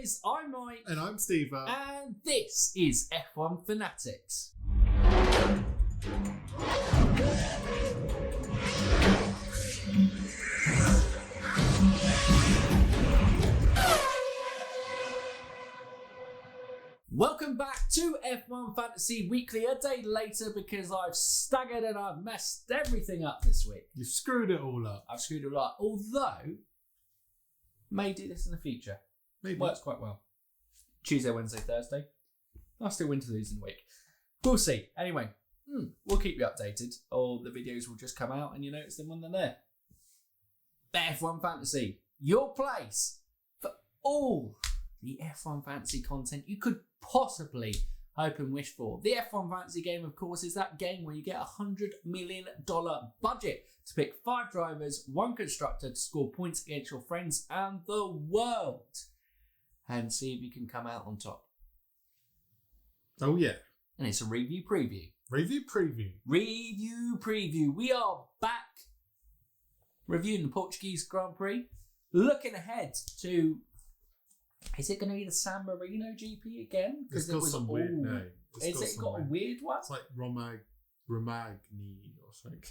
guys, I'm Mike. And I'm Steve. And this is F1 Fanatics. Welcome back to F1 Fantasy Weekly, a day later because I've staggered and I've messed everything up this week. You've screwed it all up. I've screwed it all up, although may do this in the future. Maybe. Works quite well. Tuesday, Wednesday, Thursday. I'll still win to lose in the week. We'll see. Anyway, we'll keep you updated, or the videos will just come out and you notice them when they're there. F1 Fantasy, your place for all the F1 Fantasy content you could possibly hope and wish for. The F1 Fantasy game, of course, is that game where you get $100 million budget to pick 5 drivers, 1 constructor to score points against your friends and the world, and see if you can come out on top. Oh, yeah. And it's a review preview. Review preview. Review preview. We are back reviewing the Portuguese Grand Prix, looking ahead to... Is it going to be the San Marino GP again? It's got some weird name. Is it got a weird one? It's like Romagni or something.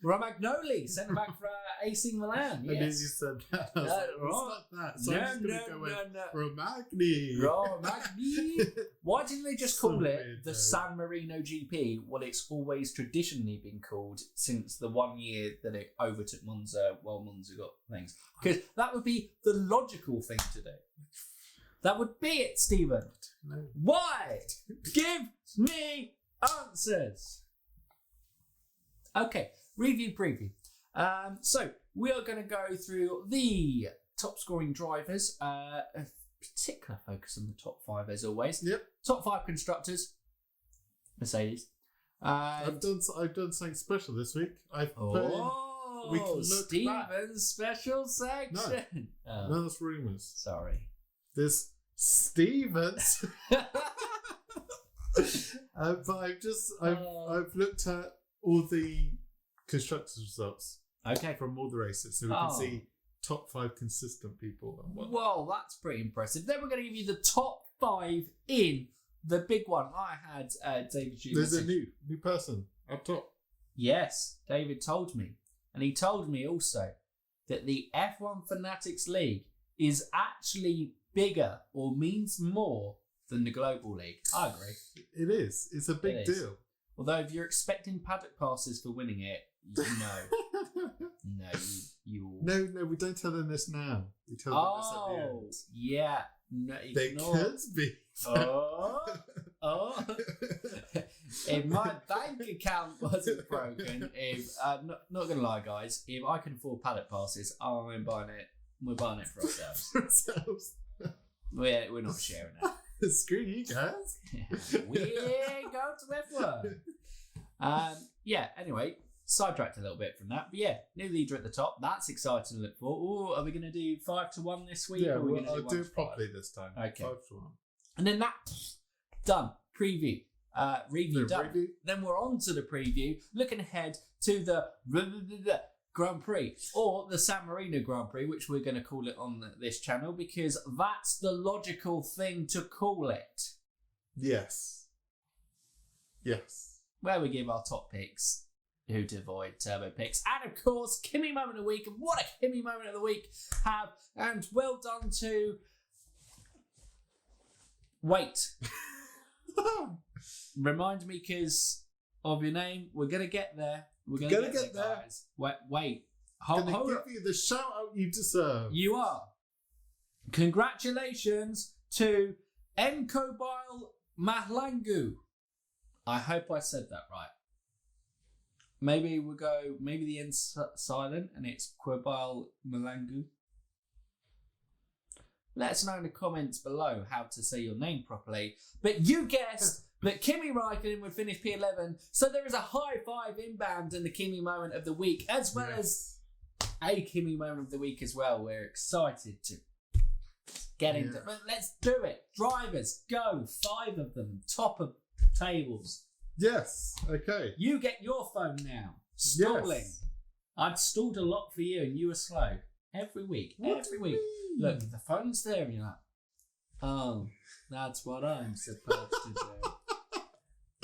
Romagnoli, centre back for AC Milan. Yes. And as you said that, I was like, it's not that. So I'm just going to go with Romagni. Romagni. Why didn't they just call it the name. San Marino GP? What it's always traditionally been called since the 1 year that it overtook Monza while Monza got things. Because that would be the logical thing to do. That would be it, Stephen. No. Why? Give me answers. Okay, review preview. So we are going to go through the top scoring drivers. A particular focus on the top 5 as always. Yep. Top 5 constructors. Mercedes. I've done something special this week. We can look Stephen's back. special section. No, that's rumours. Sorry. There's Stevens. But I've looked at all the constructors results from all the races, so we can see top 5 consistent people and whatnot. Well, that's pretty impressive. Then we're going to give you the top 5 in the big one. I had D.XU. There's a new person up top. Yes, David told me, and he told me also that the F1 Fanatics League is actually bigger or means more than the Global League. I agree. It is. It's a big deal. Although if you're expecting paddock passes for winning it, you No, we don't tell them this now. We tell them this at the end. Yeah. No, they could be. If my bank account wasn't broken, not gonna lie, guys, if I can afford paddock passes, I'm buying it. We're buying it for ourselves. We're not sharing it. Screw you guys. We ain't going to F1. Anyway, sidetracked a little bit from that. But yeah, new leader at the top. That's exciting to look for. Ooh, are we going to do 5-1 this week? Yeah, I'll do it properly this time. Okay. 5-1. And then that's done. Preview. Review done. Review. Then we're on to the preview, looking ahead to the Grand Prix, or the San Marino Grand Prix, which we're going to call it on this channel because that's the logical thing to call it. Yes. Where we give our top picks, who to avoid, turbo picks, and of course, Kimi Moment of the Week. And what a Kimi Moment of the Week have, and well done to... Wait. Remind me because of your name. We're going to get there. We're going to get there, guys. Wait. Hold give you the shout out you deserve. You are. Congratulations to Mkobile Mahlangu. I hope I said that right. Maybe the end's silent and it's Quabile Mahlangu. Let us know in the comments below how to say your name properly. But you guessed that Kimi Raikkonen would finish P11, so there is a high 5 inbound in the Kimi Moment of the Week, as well as a Kimi Moment of the Week as well. We're excited to get into it. But let's do it. Drivers, go. 5 of them, top of tables. Yes, okay. You get your phone now. Stalling. Yes. I'd stalled a lot for you and you were slow. Every week. What Every do week. you mean? Look, the phone's there and you're like, oh, that's what I'm supposed to do.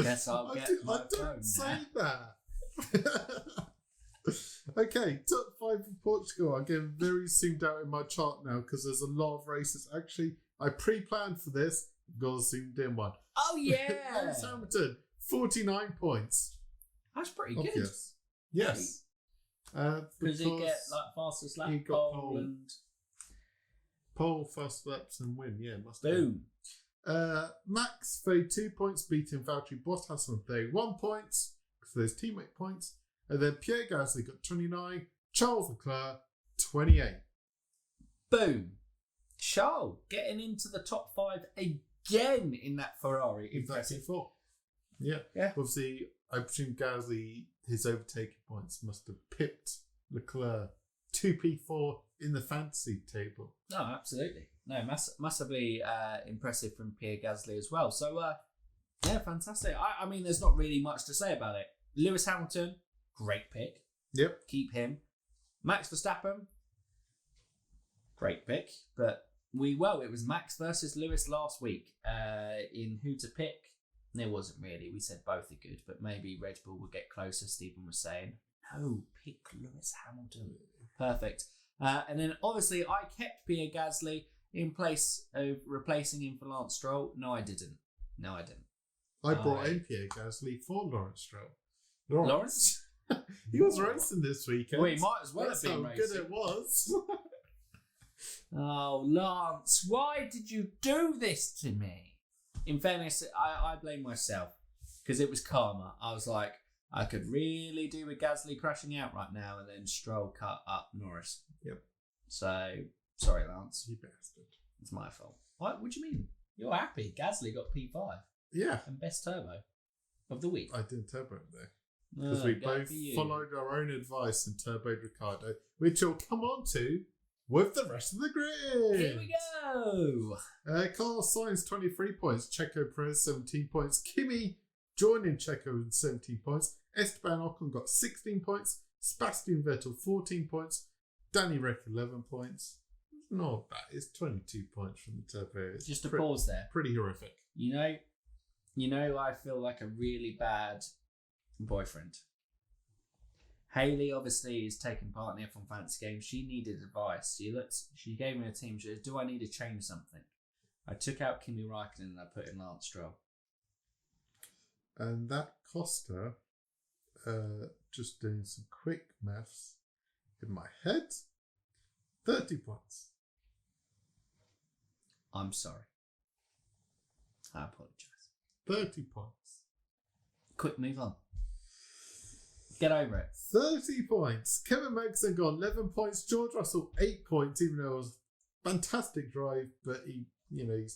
Guess I'll get my phone don't say now. that. Okay, top 5 for Portugal. I'm getting very zoomed out in my chart now because there's a lot of races. Actually, I pre-planned for this. Got zoomed in one. Oh, yeah. Lewis Hamilton, 49 points. That's pretty good. Obvious. Yes. Because he get like fastest lap, he got pole, and pole, fast laps and win. Yeah, must have. boom. Max 32 points, beating Valtteri Bottas on 31 points for those teammate points. And then Pierre Gasly got 29, Charles Leclerc 28. Boom. Charles getting into the top 5 again in that Ferrari. Impressive. 34. Yeah. Yeah. Obviously, I presume Gasly, his overtaking points must have pipped Leclerc 2P4 in the fantasy table. No, absolutely. No, massively impressive from Pierre Gasly as well. So, yeah, fantastic. I mean, there's not really much to say about it. Lewis Hamilton, great pick. Yep. Keep him. Max Verstappen, great pick. But it was Max versus Lewis last week in who to pick. There wasn't really. We said both are good, but maybe Red Bull would get closer, Stephen was saying. No, pick Lewis Hamilton. Perfect. And then obviously I kept Pierre Gasly in place of replacing him for Lance Stroll. No, I didn't. I brought in Pierre Gasly for Lawrence Stroll. Lawrence? He was racing this weekend. Well, he might as well That's have been how racing. good it was. Oh, Lance, why did you do this to me? In fairness, I blame myself because it was karma. I was like, I could really do with Gasly crashing out right now, and then Stroll cut up Norris. Yep. So, sorry, Lance. You bastard. It's my fault. What do you mean? You're happy. Gasly got P5 Yeah. and best turbo of the week. I didn't turbo him there. Because we both followed our own advice and turboed Ricciardo, which we'll come on to with the rest of the grid. Here we go. Carlos Sainz 23 points, Checo Perez 17 points, Kimi joining Checo with 17 points, Esteban Ocon got 16 points, Sebastian Vettel 14 points, Danny Rick 11 points. Not bad. It's 22 points from the turbo. It's Just a pause there. Pretty horrific. You know, I feel like a really bad boyfriend. Hayley obviously is taking part in the F1 Fantasy game. She needed advice. She gave me a team. She said, do I need to change something? I took out Kimi Räikkönen and I put in Lance Stroll. And that cost her, just doing some quick maths in my head, 30 points. I'm sorry. I apologise. 30 points. Quick, move on. Get over it. 30 points. Kevin Magnussen got 11 points. George Russell 8 points, even though it was a fantastic drive, but he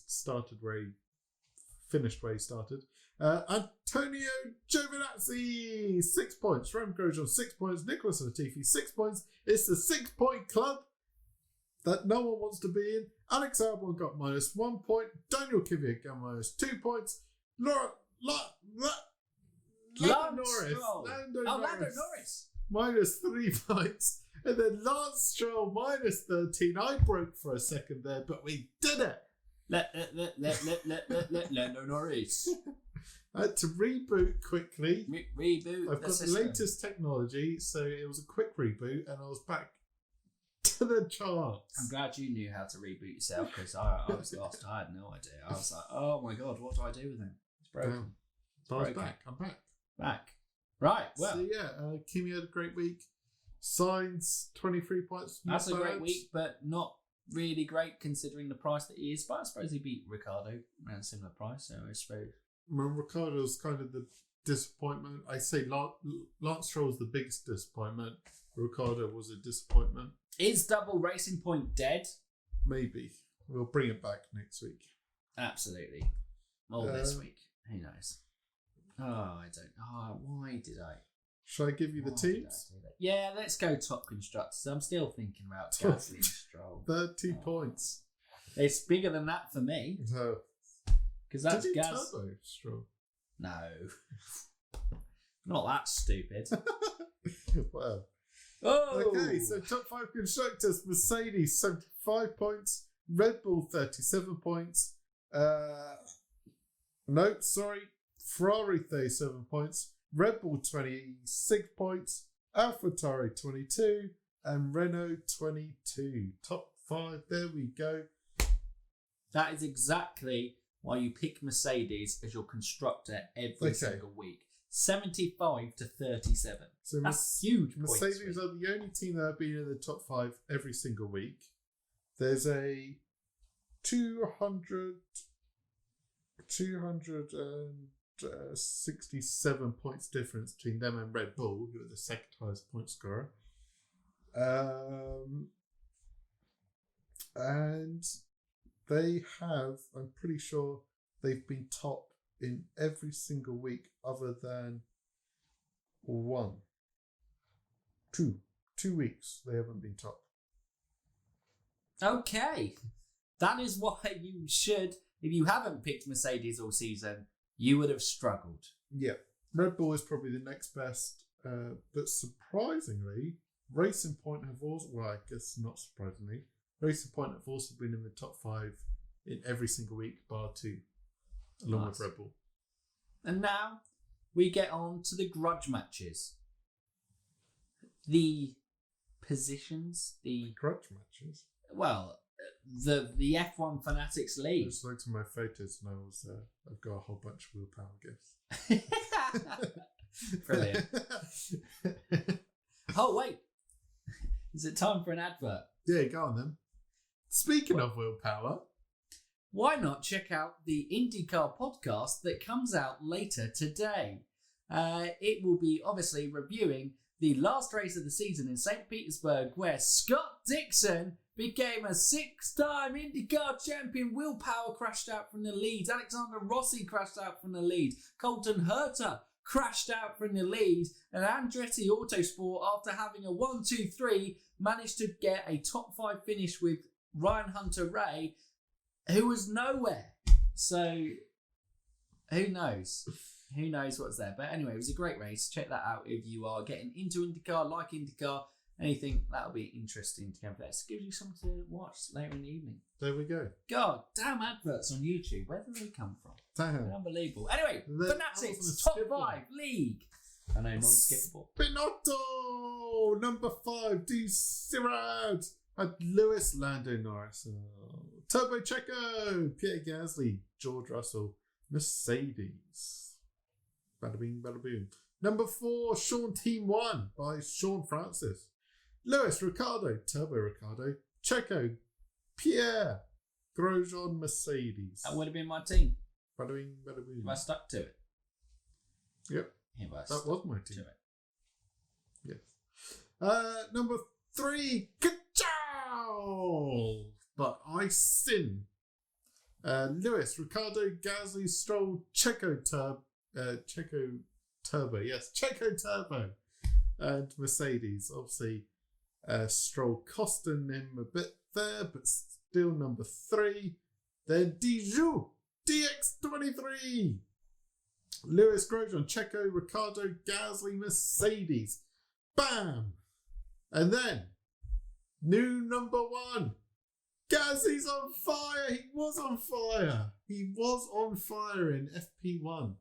started where he finished where he started. Antonio Giovinazzi 6 points. Ram Grosjean 6 points. Nicholas Latifi 6 points. It's the 6-point club that no one wants to be in. Alex Albon got -1 point. Daniel Kvyat got -2 points. Lando Norris -3 points. And then Lance Stroll -13. I broke for a second there, but we did it. Lando Norris. I had to reboot quickly. Reboot. I've got the system. latest technology, so it was a quick reboot, and I was back to the charts. I'm glad you knew how to reboot yourself because I was lost. I had no idea. I was like, oh my god, what do I do with him? It's broken. I was back. I'm back. Right. Well, so yeah, Kimi had a great week. Sainz 23 points. That's a great week, but not really great considering the price that he is. But I suppose he beat Ricciardo around a similar price. So I suppose. Well, Ricciardo's kind of the disappointment. I say Lance Stroll was the biggest disappointment. Ricciardo was a disappointment. Is double Racing Point dead? Maybe. We'll bring it back next week. Absolutely. Or this week. Who knows? Oh, I don't. Oh, why did I? Shall I give you the teams? Yeah, let's go top constructors. I'm still thinking about Gasly and Stroll. 30 points. It's bigger than that for me. No. Because that's Did you Gas. turbo Stroll? No. Not that stupid. Well, Oh! Okay, so top 5 constructors: Mercedes 75 points, Red Bull 37 points. No, sorry, Ferrari 37 points, Red Bull 26 points, AlphaTauri 22, and Renault 22. Top 5. There we go. That is exactly why you pick Mercedes as your constructor every single week. 75 to 37. So that's huge. Mercedes are the only team that have been in the top 5 every single week. There's a 267 points difference between them and Red Bull, who are the second highest point scorer. And they have, I'm pretty sure, they've been top in every single week other than 2 weeks they haven't been top. Okay. That is why you should, if you haven't picked Mercedes all season, you would have struggled. Yeah. Red Bull is probably the next best, but surprisingly, Racing Point have also, well, I guess not surprisingly, Racing Point have also been in the top 5 in every single week, bar 2, along with Red Bull. And now we get on to the grudge matches. The positions, the grudge matches? Well, the F1 Fanatics League. I just looked at my photos and I've got a whole bunch of willpower gifts. Brilliant. Oh, wait. Is it time for an advert? Yeah, go on then. Speaking of willpower, why not check out the IndyCar podcast that comes out later today? It will be obviously reviewing the last race of the season in St. Petersburg, where Scott Dixon became a 6-time IndyCar champion. Will Power crashed out from the lead. Alexander Rossi crashed out from the lead. Colton Herta crashed out from the lead. And Andretti Autosport, after having a 1-2-3, managed to get a top 5 finish with Ryan Hunter-Ray, who was nowhere. So, who knows? Who knows what's there? But anyway, it was a great race. Check that out if you are getting into IndyCar, like IndyCar, anything. That'll be interesting to come back. It gives you something to watch later in the evening. There we go. God, damn adverts on YouTube. Where do they come from? Damn. Unbelievable. Anyway, Fanatics Top 5 League. I know, non-skippable. Binotto! Number 5, SIRARD. Lewis, Lando Norris. Turbo Checo, Pierre Gasly, George Russell, Mercedes. Bada bing, bada boom. Number 4, Sean Team 1 by Sean Francis. Lewis, Ricciardo, Turbo Ricciardo, Checo, Pierre, Grosjean, Mercedes. That would have been my team. Bada bing, bada boom. If I stuck to it. Yep. That was my team. Yes. Number 3, Ka-chow! But I.SIN. Lewis, Ricciardo, Gasly, Stroll, Checo Turbo. Yes, Checo Turbo. And Mercedes. Obviously, Stroll costing him a bit there, but still number 3. Then D.XU, DX23. Lewis, Grosjean, Checo, Ricciardo, Gasly, Mercedes. Bam! And then, new number 1. Gasly's on fire. He was on fire. He was on fire in FP1.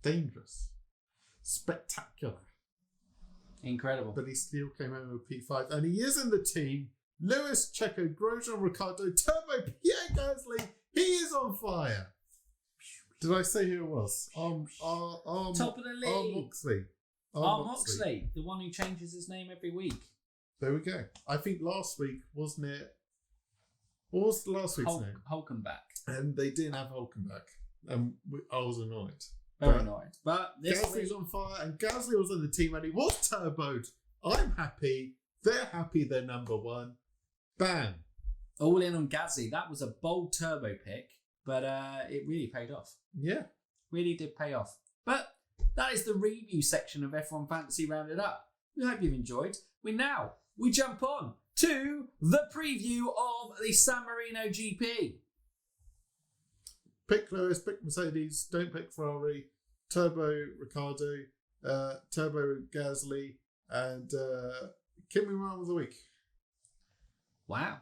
Dangerous. Spectacular. Incredible. But he still came home with P5. And he is in the team. Lewis, Checo, Grosjean, Ricciardo, Turbo, Pierre Gasly. He is on fire. Did I say who it was? Top of the league. R.MOXLEY. R.MOXLEY, the one who changes his name every week. There we go. I think last week, wasn't it? What was last week's name? Hulkenbach. And they didn't have Hulkenbach. And I was annoyed. Very annoyed. But Gasly's on fire, and Gasly was on the team, and he was turboed. I'm happy. They're happy. They're number 1. Bam. All in on Gasly. That was a bold turbo pick, but it really paid off. Yeah. Really did pay off. But that is the review section of F1 Fantasy rounded up. We hope you've enjoyed. We jump on to the preview of the San Marino GP. Pick Lewis, pick Mercedes, don't pick Ferrari, Turbo Ricciardo, Turbo Gasly, And Kimi Moment of the week. Wow.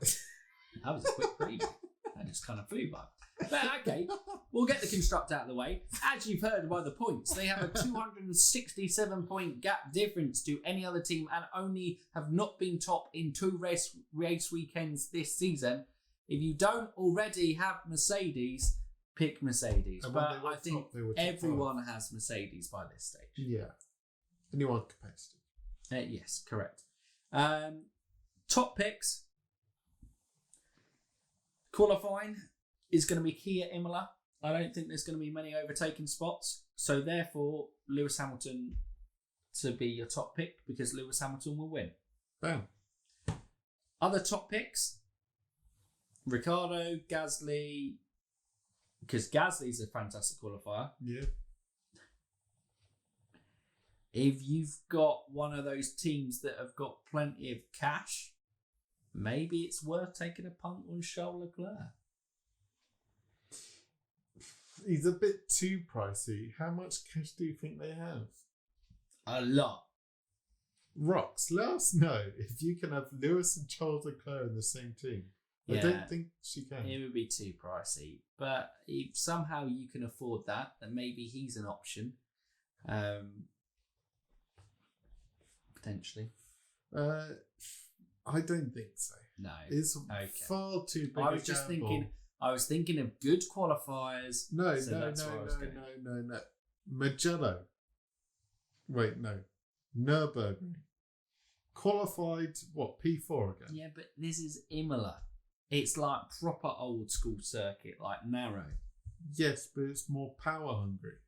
That was a quick preview. That just kind of flew by. But okay, we'll get the construct out of the way. As you've heard by the points, they have a 267-point gap difference to any other team and only have not been top in 2 race weekends this season. If you don't already have Mercedes, pick Mercedes. But I think everyone has Mercedes by this stage. Yeah. Anyone competitive. Yes, correct. Top picks. Qualifying is going to be Kia Imola. I don't think there's going to be many overtaking spots. So therefore, Lewis Hamilton to be your top pick because Lewis Hamilton will win. Bam. Other top picks. Ricciardo, Gasly. Because Gasly's a fantastic qualifier. Yeah. If you've got one of those teams that have got plenty of cash, maybe it's worth taking a punt on Charles Leclerc. He's a bit too pricey. How much cash do you think they have? A lot. Rox, let us know if you can have Lewis and Charles Leclerc in the same team. Yeah, I don't think she can. It would be too pricey. But if somehow you can afford that, then maybe he's an option. Potentially. I don't think so. No. It's far too big I was thinking of good qualifiers. No. Mugello. Wait, no. Nürburgring. Qualified, P4 again? Yeah, but this is Imola. It's like proper old school circuit, like narrow. Yes, but it's more power hungry.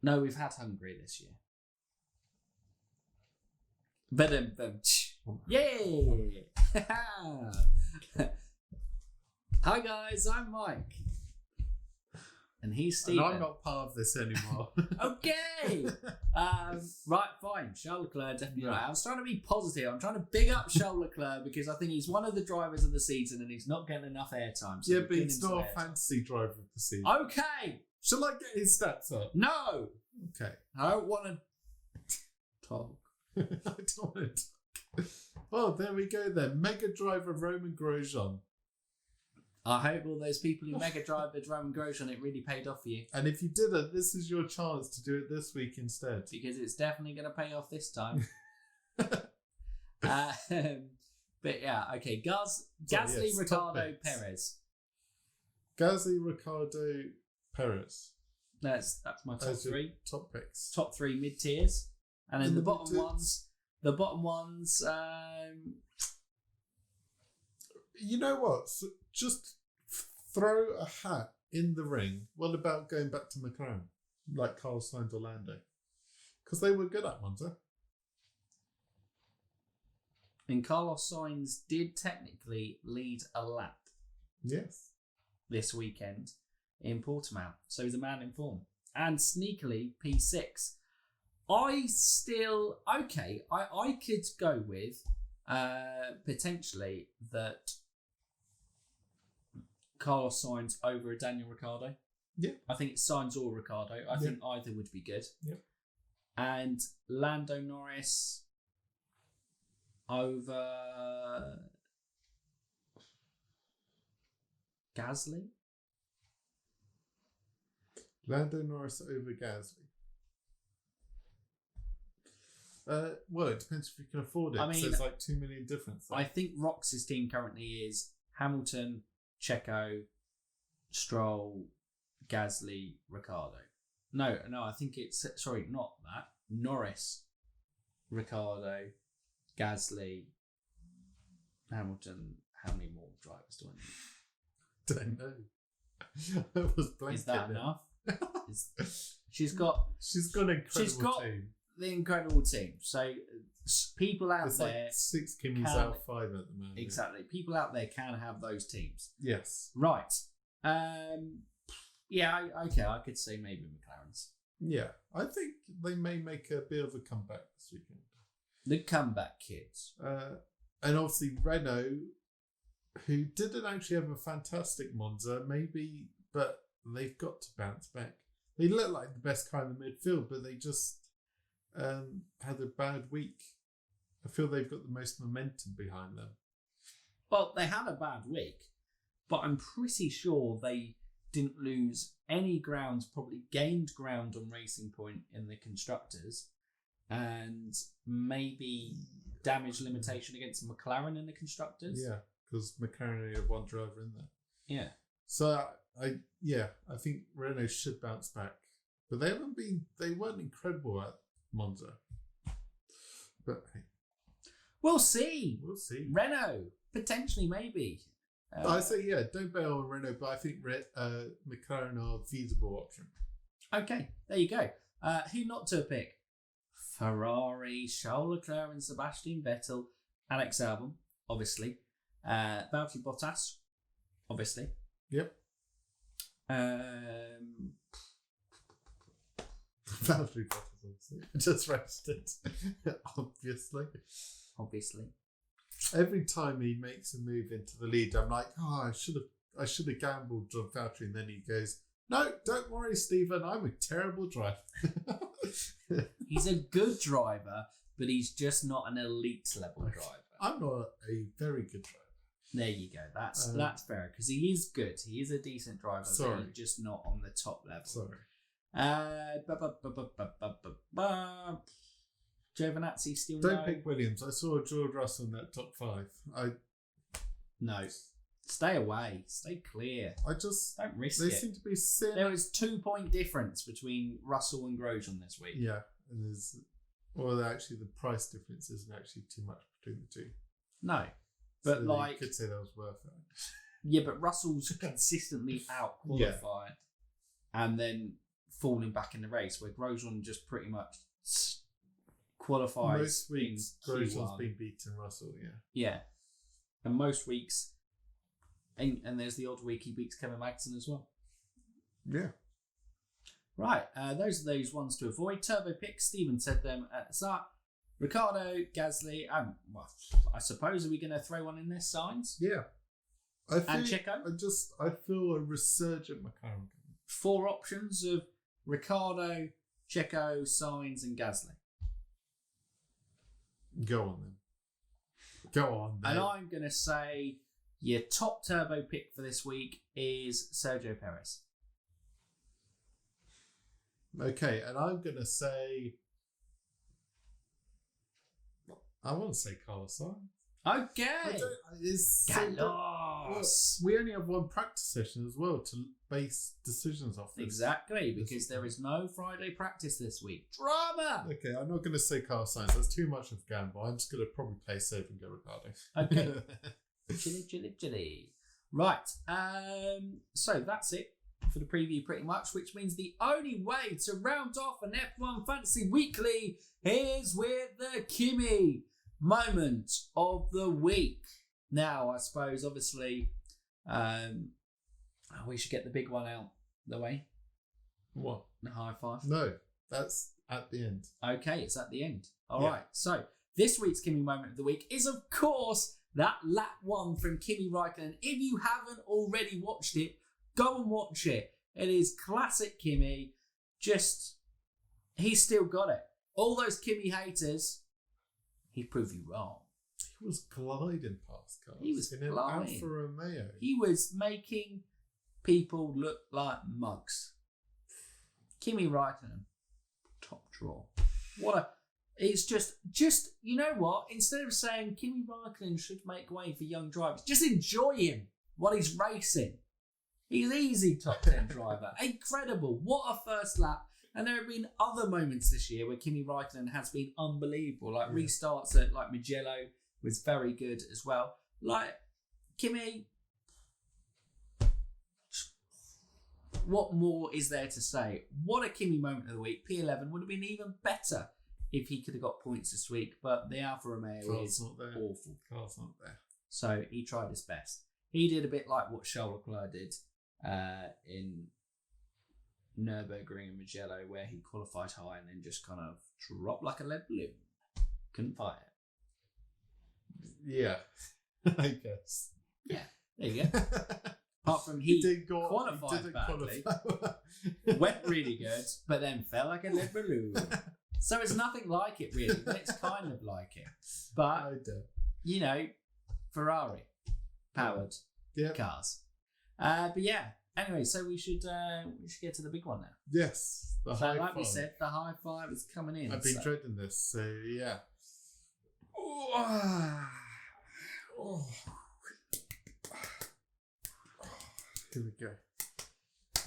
No, we've had Hungary this year. Yay! Hi guys, I'm Mike. And he's Stephen. And I'm not part of this anymore. Okay! Right, fine. Charles Leclerc, definitely right. I was trying to be positive. I'm trying to big up Charles Leclerc because I think he's one of the drivers of the season and he's not getting enough airtime. So yeah, but he's not a fantasy driver of the season. Okay! Shall I get his stats up? No! Okay. I don't want to talk. I don't want to talk. Well, there we go then. Mega driver Roman Grosjean. I hope all those people who mega drive the Roman Grosjean, it really paid off for you. And if you didn't, this is your chance to do it this week instead. Because it's definitely going to pay off this time. But yeah, okay. Gasly, Ricciardo, Perez. Gasly, Ricciardo, Perez. That's my top three. Top picks. Top 3 mid tiers. And then the bottom ones. The bottom ones. You know what? So just throw a hat in the ring. What about going back to McLaren? Like Carlos Sainz or Lando? Because they were good at Monza. And Carlos Sainz did technically lead a lap. Yes. This weekend in Portimao. So he's a man in form. And sneakily, P6. I could go with potentially that Carlos Sainz over a Daniel Ricciardo. Yeah. I think it's Sainz or Ricciardo. I think either would be good. Yeah. And Lando Norris over Gasly? Lando Norris over Gasly. Well, it depends if you can afford it. I mean, there's like 2 million difference. I think Rox's team currently is Hamilton, Checo, Stroll, Gasly, Ricciardo. No, I think it's not that. Norris, Ricciardo, Gasly, Hamilton. How many more drivers do I need? Don't know. I was blanking. Is that enough? She's got an incredible team. The incredible team. So people out There's there, like 6 Kimmys out of 5 at the moment. Exactly. People out there can have those teams. Yes. Right. Yeah. Okay. I could say maybe McLaren's. Yeah, I think they may make a bit of a comeback this weekend. The comeback kids. And obviously Renault, who didn't actually have a fantastic Monza, maybe, but they've got to bounce back. They look like the best car in the midfield, but had a bad week. I feel they've got the most momentum behind them. Well, they had a bad week, but I'm pretty sure they didn't lose any ground, probably gained ground on Racing Point in the constructors, and maybe damage limitation against McLaren in the constructors. Yeah, because McLaren only have one driver in there. Yeah. So I think Renault should bounce back, but they weren't incredible at Monza. But hey, we'll see. We'll see. Renault potentially, maybe. I say don't bet on Renault, but I think McLaren are a feasible option. Okay, there you go. Who not to pick? Ferrari, Charles Leclerc and Sebastian Vettel, Alex Albon, obviously. Valtteri Bottas, obviously. Yep. Valtteri Bottas, obviously. Just rested. Obviously. Every time he makes a move into the lead, I'm like, I should have gambled on Valtteri, and then he goes, no, don't worry, Stephen, I'm a terrible driver. He's a good driver, but he's just not an elite level driver. I'm not a very good driver. There you go. That's fair, because he is good. He is a decent driver, but he's just not on the top level. Sorry. Giovinazzi still Don't pick Williams. I saw George Russell in that top 5. No. Stay away. Stay clear. Don't risk they it. They seem to be silly. There was 2-point difference between Russell and Grosjean this week. Yeah, and actually the price difference isn't actually too much between the two. No, but so you could say that was worth it. Yeah, but Russell's consistently out qualified and then falling back in the race, where Grosjean just pretty much qualifies. Most weeks, Grosjean's been beaten Russell. Yeah, and most weeks. And there's the odd week he beats Kevin Magnussen as well. Yeah. Right. Those are those ones to avoid. Turbo picks. Stephen said them at the start. Ricardo, Gasly. I suppose, are we going to throw one in there? Sainz? Yeah. And Checo? I feel a resurgent McLaren. 4 options of Ricardo, Checo, Sainz, and Gasly. Go on then. And I'm going to say your top turbo pick for this week is Sergio Perez. Okay, and I'm going to say... I want to say Carlos Sainz. Okay. Carlos. We only have one practice session as well to base decisions off this. Exactly, because there is no Friday practice this week. Drama! Okay, I'm not going to say Carlos Sainz. That's too much of a gamble. I'm just going to probably play safe and go Ricardo. Okay. Chilly. Right. So that's it for the preview pretty much, which means the only way to round off an F1 Fantasy Weekly is with the Kimi Moment of the week. Now, I suppose, obviously, we should get the big one out the way. What? The high five? No, that's at the end. Okay, it's at the end. All right. So this week's Kimi Moment of the week is, of course, that lap 1 from Kimi Räikkönen. If you haven't already watched it, go and watch it. It is classic Kimi. He's still got it. All those Kimi haters, he proved you wrong. He was gliding past cars. He was in gliding. Alfa Romeo. He was making people look like mugs. Kimi Räikkönen, top draw. It's just you know what? Instead of saying Kimi Räikkönen should make way for young drivers, just enjoy him while he's racing. He's easy top 10 driver. Incredible. What a first lap. And there have been other moments this year where Kimi Räikkönen has been unbelievable. Like restarts at Mugello was very good as well. Like Kimi, what more is there to say? What a Kimi moment of the week. P11 would have been even better if he could have got points this week, but the Alfa Romeo is awful. Car's not there. So he tried his best. He did a bit like what Charles Leclerc did in Nürburgring and Mugello, where he qualified high and then just kind of dropped like a lead balloon. Couldn't fight it. Yeah, I guess. Yeah, there you go. Apart from he qualified badly, went really good, but then fell like a lead balloon. So it's nothing like it really, but it's kind of like it. But you know, Ferrari powered cars. But yeah. Anyway, so we should get to the big one now. Yes, the high five. We said, the high five is coming in. I've been dreading this, so yeah. Here we go.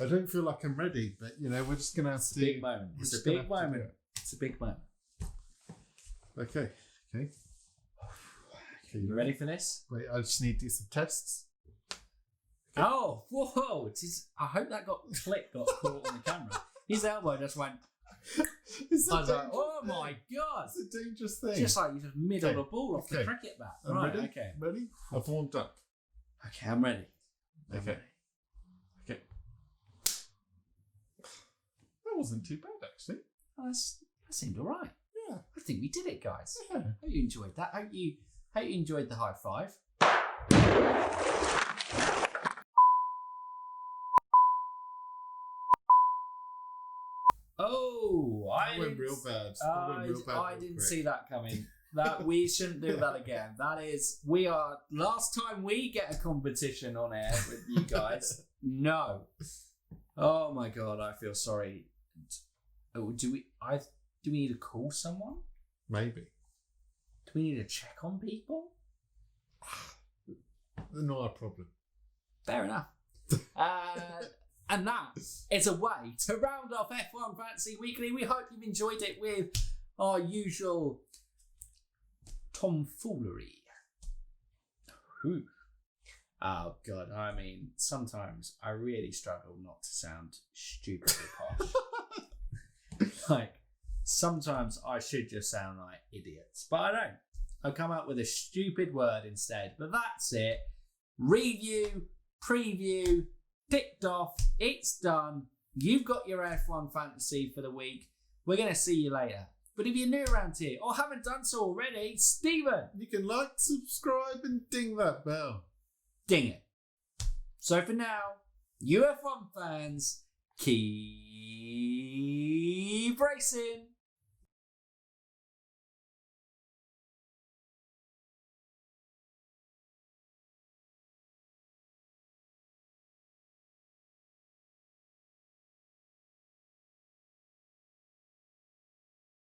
I don't feel like I'm ready, but you know, we're just gonna have to. Big moment. It's a big moment. It's a big moment. Okay. You ready for this? Wait, I just need to do some tests. Okay. Oh, whoa! I hope that got caught on the camera. His elbow just went. I was like, oh my god! It's a dangerous thing. Just like you just middled a ball off the cricket bat. Right, ready? Okay. Ready? I've warmed up. Okay, I'm ready. Okay. That wasn't too bad, actually. That seemed alright. Yeah. I think we did it, guys. Yeah. Hope you enjoyed that. Hope you enjoyed the high five. Oh, that went real bad. I didn't see that coming. That we shouldn't do that again. Last time we get a competition on air with you guys. No. Oh my god, I feel sorry. Do we need to call someone? Maybe. Do we need to check on people? Not a problem. Fair enough. And that is a way to round off F1 Fantasy Weekly. We hope you've enjoyed it with our usual tomfoolery. Ooh. Oh god, I mean, sometimes I really struggle not to sound stupidly posh. Like, sometimes I should just sound like idiots, but I don't. I come up with a stupid word instead. But that's it. Review, preview, ticked off. It's done. You've got your F1 fantasy for the week. We're going to see you later. But if you're new around here or haven't done so already, Stephen, you can like, subscribe, and ding that bell. Ding it. So for now, you F1 fans, keep racing.